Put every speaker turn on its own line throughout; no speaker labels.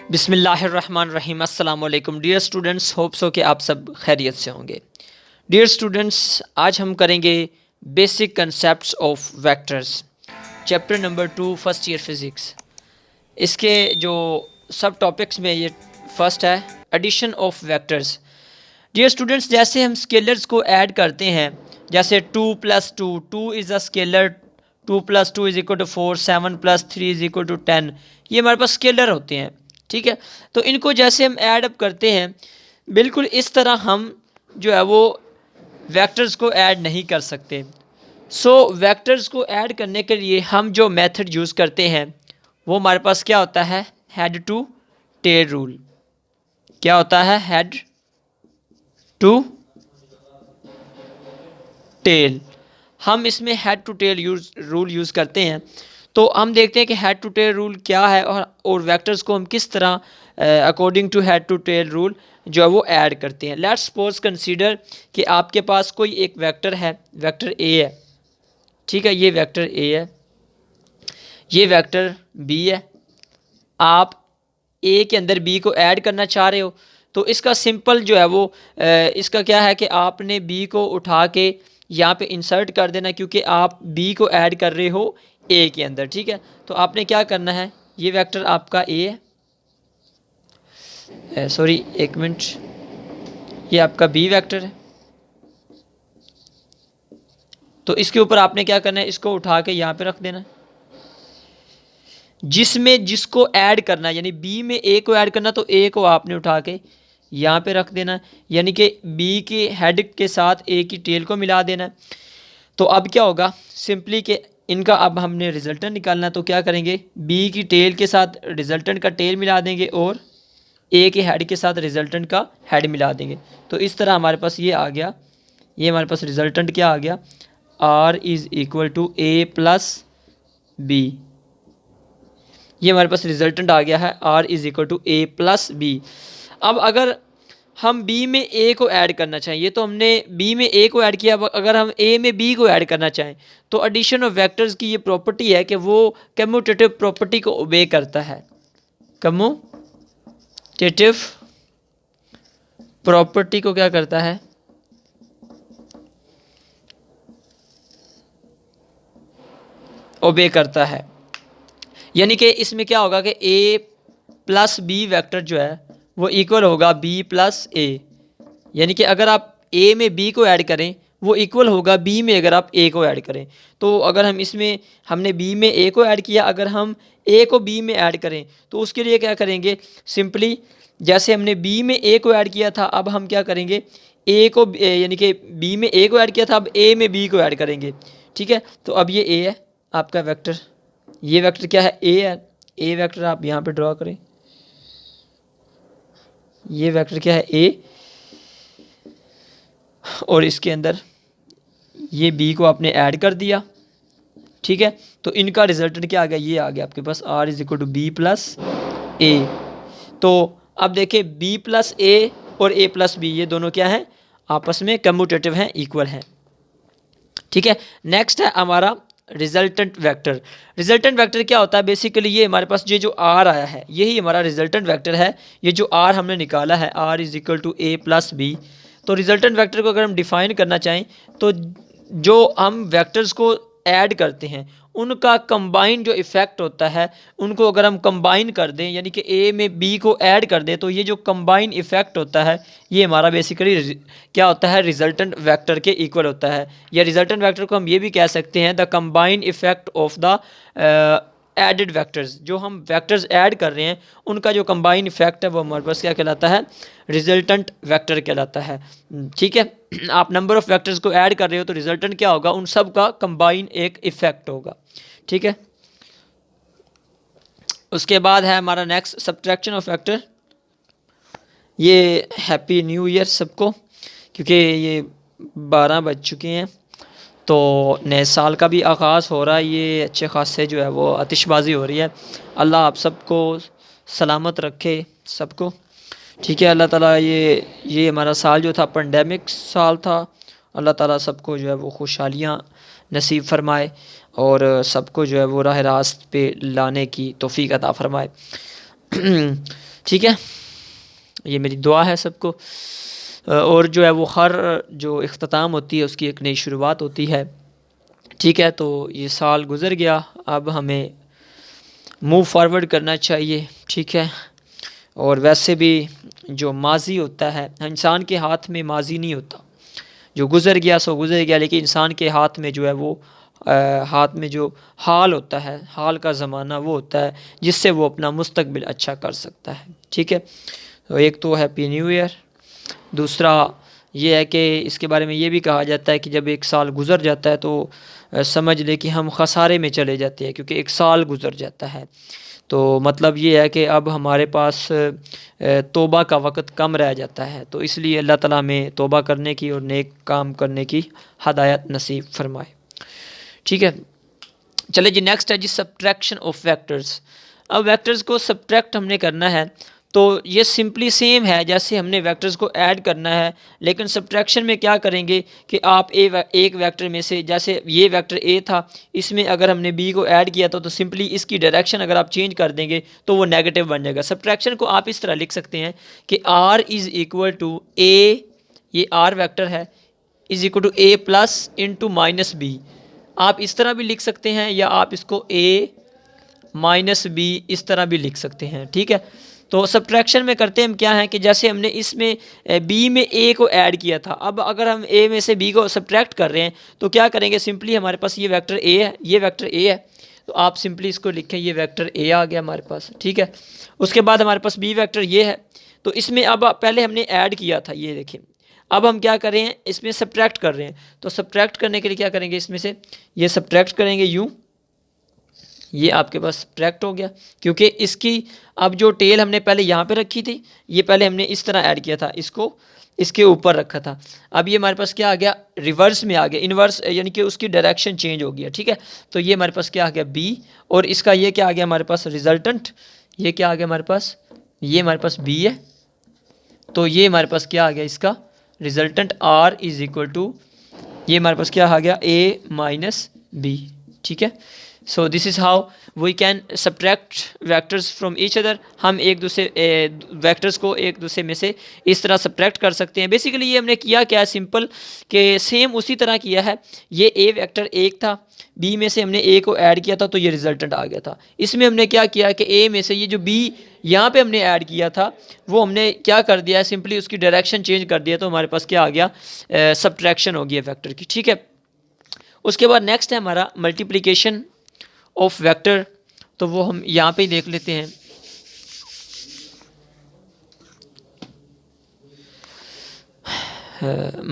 बिस्मिल्लाहिर्रहमानिर्रहीम। अस्सलाम वालेकुम डियर स्टूडेंट्स, होप सो कि आप सब खैरियत से होंगे। डियर स्टूडेंट्स, आज हम करेंगे basic concepts of vectors, chapter number 2, first year physics. इसके जो सब टॉपिक्स में ये फर्स्ट है, addition of vectors. Dear students, जैसे हम स्केलर्स को ऐड करते हैं, जैसे 2 + 2, 2 इज़ अ स्केलर, 2 + 2 = 4, 7 + 3 = 10। ये हमारे पास स्केलर होते हैं, ठीक है। तो इनको जैसे हम ऐड अप करते हैं, बिल्कुल इस तरह हम जो है वो वेक्टर्स को ऐड नहीं कर सकते। सो वेक्टर्स को ऐड करने के लिए हम जो मेथड यूज़ करते हैं वो हमारे पास क्या होता है, हेड टू टेल रूल। क्या होता है? Head to tail. हम इसमें head to tail rule use करते हैं। तो हम देखते हैं कि हेड टू टेल रूल क्या है और वेक्टर्स को हम किस तरह according to head to tail rule जो है वो ऐड करते हैं। लेट्स सपोज कंसीडर कि आपके पास कोई एक वेक्टर है, वेक्टर ए है, ठीक है। ये वेक्टर ए है, ये वेक्टर बी है। आप ए के अंदर बी को ऐड करना चाह रहे हो, तो इसका सिंपल जो है वो इसका क्या है कि आपने बी को उठा के यहाँ पे इंसर्ट कर देना, क्योंकि आप बी को ऐड कर रहे हो ए के अंदर, ठीक है। तो आपने क्या करना है, ये वेक्टर आपका ए है, सॉरी एक मिनट, ये आपका बी वेक्टर है। तो इसके ऊपर आपने क्या करना है, इसको उठा के यहाँ पे रख देना। जिसमें जिसको ऐड करना है, यानी बी में ए को ऐड करना, तो ए को आपने उठा के यहाँ पे रख देना, यानी कि बी के हेड के साथ ए की टेल को मिला देना। तो अब क्या होगा, सिंपली कि इनका अब हमने रिजल्टेंट निकालना, तो क्या करेंगे, बी की टेल के साथ रिजल्टेंट का टेल मिला देंगे और ए के हेड के साथ रिजल्टेंट का हेड मिला देंगे। तो इस तरह हमारे पास ये आ गया, ये हमारे पास रिजल्टेंट क्या आ गया, R = A + B। ये हमारे पास रिजल्टेंट आ गया है, R = A + B। अब अगर हम B में A को ऐड करना चाहिए, तो हमने B में A को ऐड किया। अगर हम A में B को ऐड करना चाहें, तो एडिशन ऑफ वेक्टर्स की ये प्रॉपर्टी है कि वो कम्यूटेटिव प्रॉपर्टी को ओबे करता है। कम्यूटेटिव प्रॉपर्टी को क्या करता है, ओबे करता है। यानी कि इसमें क्या होगा कि A + B वेक्टर जो है वो इक्वल होगा B + A। यानी कि अगर आप A में B को ऐड करें, वो इक्वल होगा B में अगर आप A को ऐड करें। तो अगर हम इसमें हमने B में A को ऐड किया, अगर हम A को B में ऐड करें, तो उसके लिए क्या करेंगे, सिंपली जैसे हमने B में A को ऐड किया था, अब हम क्या करेंगे, A को यानी कि B में A को ऐड किया था, अब A में B को ऐड करेंगे, ठीक है। तो अब ये A है आपका वेक्टर, ये वेक्टर क्या है, A है। A वेक्टर आप यहाँ पे ड्रॉ करें, ये वेक्टर क्या है, A, और इसके अंदर ये B को आपने ऐड कर दिया, ठीक है। तो इनका रिजल्टेंट क्या आ गया, ये आ गया आपके पास R = B + A। तो अब देखिए B + A और A + B ये दोनों क्या हैं, आपस में कम्यूटेटिव हैं, इक्वल हैं, ठीक है। नेक्स्ट है हमारा रिजल्टेंट वेक्टर। रिजल्टेंट वेक्टर क्या होता है, बेसिकली ये हमारे पास ये जो R आया है, यही हमारा रिजल्टेंट वेक्टर है। ये जो R हमने निकाला है, R = A + B। तो रिजल्टेंट वेक्टर को अगर हम डिफ़ाइन करना चाहें, तो जो हम वेक्टर्स को ऐड करते हैं उनका कंबाइन जो इफ़ेक्ट होता है, उनको अगर हम कंबाइन कर दें, यानी कि A में B को ऐड कर दें, तो ये जो कंबाइन इफ़ेक्ट होता है, ये हमारा बेसिकली क्या होता है, रिजल्टेंट वेक्टर के इक्वल होता है। या रिजल्टेंट वेक्टर को हम ये भी कह सकते हैं, the combine effect of the added vectors. जो हम वेक्टर्स ऐड कर रहे हैं उनका जो कंबाइन इफेक्ट है वो हमारे पास क्या कहलाता है, रिजल्टेंट वेक्टर कहलाता है, ठीक है। आप नंबर ऑफ़ वेक्टर्स को ऐड कर रहे हो, तो रिजल्टेंट क्या होगा, उन सब का कंबाइन एक इफेक्ट होगा, ठीक है। उसके बाद है हमारा नेक्स्ट सब्ट्रैक्शन ऑफ वेक्टर। ये हैप्पी न्यू ईयर सबको, क्योंकि ये 12 बज चुके हैं, तो नए साल का भी आगाज़ हो रहा है। ये अच्छे खासे जो है वो आतिशबाज़ी हो रही है। अल्लाह आप सबको सलामत रखे सबको, ठीक है। अल्लाह ताला ये हमारा साल जो था पेंडेमिक साल था, अल्लाह ताला सबको जो है वो खुशहालियाँ नसीब फरमाए और सबको जो है वो राह रास्त पे लाने की तौफीक अता फरमाए। ठीक है, ये मेरी दुआ है सबको। और जो है वो हर जो इख्तिताम होती है उसकी एक नई शुरुआत होती है। ठीक है, तो ये साल गुज़र गया, अब हमें मूव फॉरवर्ड करना चाहिए। ठीक है, और वैसे भी जो माजी होता है, इंसान के हाथ में माजी नहीं होता, जो गुज़र गया सो गुज़र गया, लेकिन इंसान के हाथ में जो है वो हाथ में जो हाल होता है, हाल का ज़माना वो होता है जिससे वो अपना मुस्तकबिल अच्छा कर सकता है। ठीक है, तो एक तो हैप्पी न्यू ईयर, दूसरा ये है कि इसके बारे में ये भी कहा जाता है कि जब एक साल गुज़र जाता है तो समझ ले कि हम खसारे में चले जाते हैं, क्योंकि एक साल गुज़र जाता है। तो मतलब ये है कि अब हमारे पास तौबा का वक़्त कम रह जाता है, तो इसलिए अल्लाह ताला हमें तौबा करने की और नेक काम करने की हदायत नसीब फरमाए। ठीक है, चले जी, नेक्स्ट है जी सब्ट्रैक्शन ऑफ वेक्टर्स। अब वेक्टर्स को सब्ट्रैक्ट हमने करना है, तो ये सिंपली सेम है जैसे हमने वेक्टर्स को ऐड करना है, लेकिन सब्ट्रैक्शन में क्या करेंगे कि आप एक वेक्टर में से, जैसे ये वेक्टर ए था, इसमें अगर हमने बी को ऐड किया था तो सिंपली इसकी डायरेक्शन अगर आप चेंज कर देंगे तो वो नेगेटिव बन जाएगा। सब्ट्रैक्शन को आप इस तरह लिख सकते हैं कि R is equal to A, ये आर वेक्टर है, is equal to A plus into minus B. आप इस तरह भी लिख सकते हैं या आप इसको ए माइनस बी इस तरह भी लिख सकते हैं। ठीक है, तो सब्ट्रैक्शन में करते हम क्या है कि जैसे हमने इसमें बी में ए को ऐड किया था, अब अगर हम ए में से बी को सब्ट्रैक्ट कर रहे हैं तो क्या करेंगे, सिंपली हमारे पास ये वेक्टर ए है, ये वेक्टर ए है, तो आप सिंपली इसको लिखें, ये वेक्टर ए आ गया हमारे पास। ठीक है, उसके बाद हमारे पास बी वेक्टर ये है, तो इसमें अब पहले हमने ऐड किया था, ये देखिए, अब हम क्या कर रहे हैं, इसमें सब्ट्रैक्ट कर रहे हैं, तो सब्ट्रैक्ट करने के लिए क्या करेंगे, इसमें से ये सब्ट्रैक्ट करेंगे यूँ, ये आपके पास सब्ट्रैक्ट हो गया, क्योंकि इसकी अब जो टेल हमने पहले यहाँ पे रखी थी, ये पहले हमने इस तरह ऐड किया था, इसको इसके ऊपर रखा था, अब ये हमारे पास क्या आ गया, रिवर्स में आ गया, इन्वर्स, यानी कि उसकी डायरेक्शन चेंज हो गया। ठीक है, तो ये हमारे पास क्या आ गया बी, और इसका ये क्या आ गया हमारे पास रिजल्टेंट, ये क्या आ गया हमारे पास, ये हमारे पास बी है, तो ये हमारे पास क्या आ गया इसका resultant R is equal to, ये हमारे पास क्या आ गया ए माइनस बी। ठीक है, so this is how we can subtract vectors from each other. हम एक दूसरे वेक्टर्स को एक दूसरे में से इस तरह सब्ट्रैक्ट कर सकते हैं। बेसिकली ये हमने किया क्या है, सिंपल कि सेम उसी तरह किया है, ये ए वेक्टर एक था, बी में से हमने ए को ऐड किया था तो ये रिजल्टेंट आ गया था। इसमें हमने क्या किया कि ए में से ये जो बी यहाँ पे हमने ऐड किया था वो हमने क्या कर दिया है, सिंपली उसकी डायरेक्शन चेंज कर दिया, तो हमारे पास क्या आ गया, सब्ट्रैक्शन हो गया वेक्टर की। ठीक है, उसके बाद नेक्स्ट है हमारा मल्टीप्लिकेशन ऑफ वेक्टर, तो वो हम यहाँ पे ही देख लेते हैं।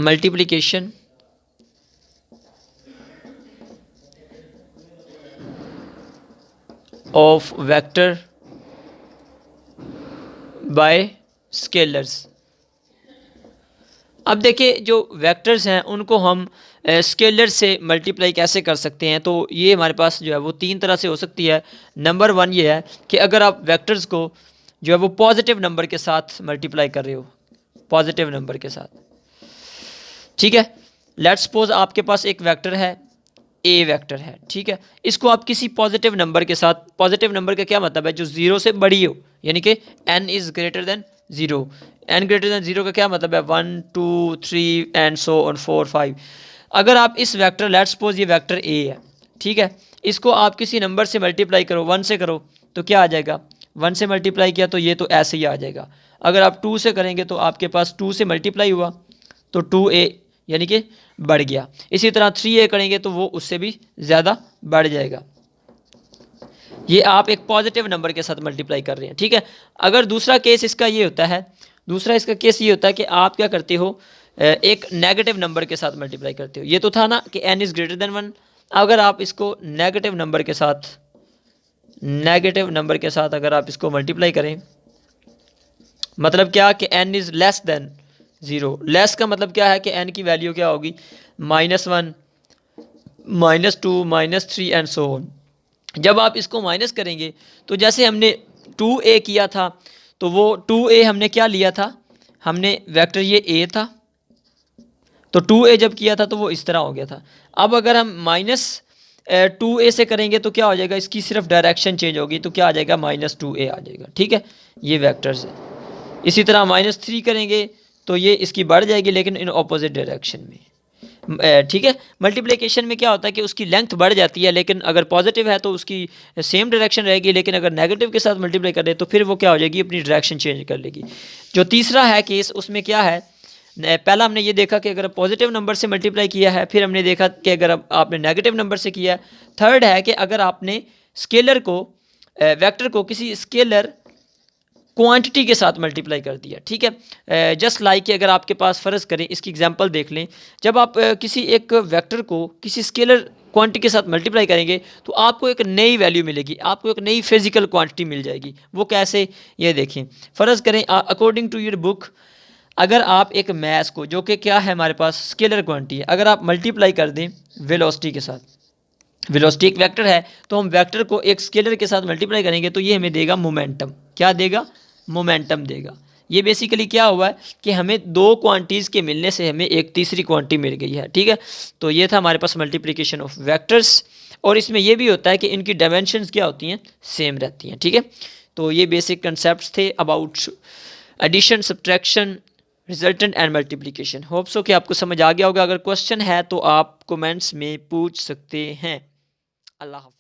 Multiplication of vector by scalars. अब देखिए, जो वेक्टर्स हैं उनको हम स्केलर से मल्टीप्लाई कैसे कर सकते हैं, तो ये हमारे पास जो है वो तीन तरह से हो सकती है। नंबर वन ये है कि अगर आप वेक्टर्स को जो है वो पॉजिटिव नंबर के साथ मल्टीप्लाई कर रहे हो, पॉजिटिव नंबर के साथ। ठीक है, लेट्स सपोज आपके पास एक वेक्टर है, ए वेक्टर है, ठीक है, इसको आप किसी पॉजिटिव नंबर के साथ, पॉजिटिव नंबर का क्या मतलब है, जो ज़ीरो से बड़ी हो, यानी कि n is greater than zero, n greater than zero का क्या मतलब है, 1 2 3 एंड सो ऑन 4 5। अगर आप इस वेक्टर, लेट्स सपोज ये वेक्टर ए है, ठीक है, इसको आप किसी नंबर से मल्टीप्लाई करो, 1 से करो तो क्या आ जाएगा, 1 से मल्टीप्लाई किया तो ये तो ऐसे ही आ जाएगा। अगर आप 2 से करेंगे तो आपके पास 2 से मल्टीप्लाई हुआ तो 2a यानी कि बढ़ गया। इसी तरह 3a करेंगे तो वो उससे भी ज़्यादा बढ़ जाएगा। ये आप एक पॉजिटिव नंबर के साथ मल्टीप्लाई कर रहे हैं। ठीक है, अगर दूसरा केस इसका ये होता है, दूसरा इसका केस ये होता है कि आप क्या करते हो, एक नेगेटिव नंबर के साथ मल्टीप्लाई करते हो। ये तो था ना कि n इज़ ग्रेटर देन 1, अगर आप इसको नेगेटिव नंबर के साथ, नेगेटिव नंबर के साथ अगर आप इसको मल्टीप्लाई करें, मतलब क्या कि n is less than 0। Less का मतलब क्या है कि n की वैल्यू क्या होगी, -1 -2 -3 एंड सो ऑन। जब आप इसको माइनस करेंगे तो जैसे हमने 2a किया था तो वो 2a हमने क्या लिया था, हमने वेक्टर ये a था, तो 2a जब किया था तो वो इस तरह हो गया था। अब अगर हम माइनस 2a से करेंगे तो क्या हो जाएगा, इसकी सिर्फ डायरेक्शन चेंज होगी तो क्या आ जाएगा, -2a आ जाएगा। ठीक है, ये वेक्टर्स है। इसी तरह -3 करेंगे तो ये इसकी बढ़ जाएगी लेकिन इन ऑपोजिट डायरेक्शन में। ठीक है, मल्टीप्लिकेशन में क्या होता है कि उसकी लेंथ बढ़ जाती है, लेकिन अगर पॉजिटिव है तो उसकी सेम डायरेक्शन रहेगी, लेकिन अगर नेगेटिव के साथ मल्टीप्लाई कर दे तो फिर वो क्या हो जाएगी, अपनी डायरेक्शन चेंज कर लेगी। जो तीसरा है केस, उसमें क्या है, पहला हमने ये देखा कि अगर पॉजिटिव नंबर से मल्टीप्लाई किया है, फिर हमने देखा कि अगर आपने नेगेटिव नंबर से किया है। थर्ड है कि अगर आपने स्केलर को, वेक्टर को किसी स्केलर क्वांटिटी के साथ मल्टीप्लाई कर दिया। ठीक है, जस्ट लाइक कि अगर आपके पास फ़र्ज़ करें, इसकी एग्जांपल देख लें, जब आप किसी एक वेक्टर को किसी स्केलर क्वांटिटी के साथ मल्टीप्लाई करेंगे तो आपको एक नई वैल्यू मिलेगी, आपको एक नई फिजिकल क्वांटिटी मिल जाएगी। वो कैसे, ये देखें। फ़र्ज़ करें अकॉर्डिंग टू योर बुक, अगर आप एक मैस को, जो कि क्या है हमारे पास स्केलर क्वांटिटी है, अगर आप मल्टीप्लाई कर दें वेलोसिटी के साथ, वेलोसिटी एक वेक्टर है, तो हम वेक्टर को एक स्केलर के साथ मल्टीप्लाई करेंगे तो ये हमें देगा मोमेंटम। क्या देगा, मोमेंटम देगा। ये बेसिकली क्या हुआ है कि हमें दो क्वांटिटीज़ के मिलने से हमें एक तीसरी क्वांटिटी मिल गई है। ठीक है, तो ये था हमारे पास मल्टीप्लिकेशन ऑफ वेक्टर्स। और इसमें यह भी होता है कि इनकी डायमेंशंस क्या होती हैं, सेम रहती हैं। ठीक है, तो ये बेसिक कंसेप्ट थे about addition, subtraction, resultant and multiplication. Hope so कि आपको समझ आ गया होगा। अगर क्वेश्चन है तो आप कमेंट्स में पूछ सकते हैं। अल्लाह हाफ़िज़।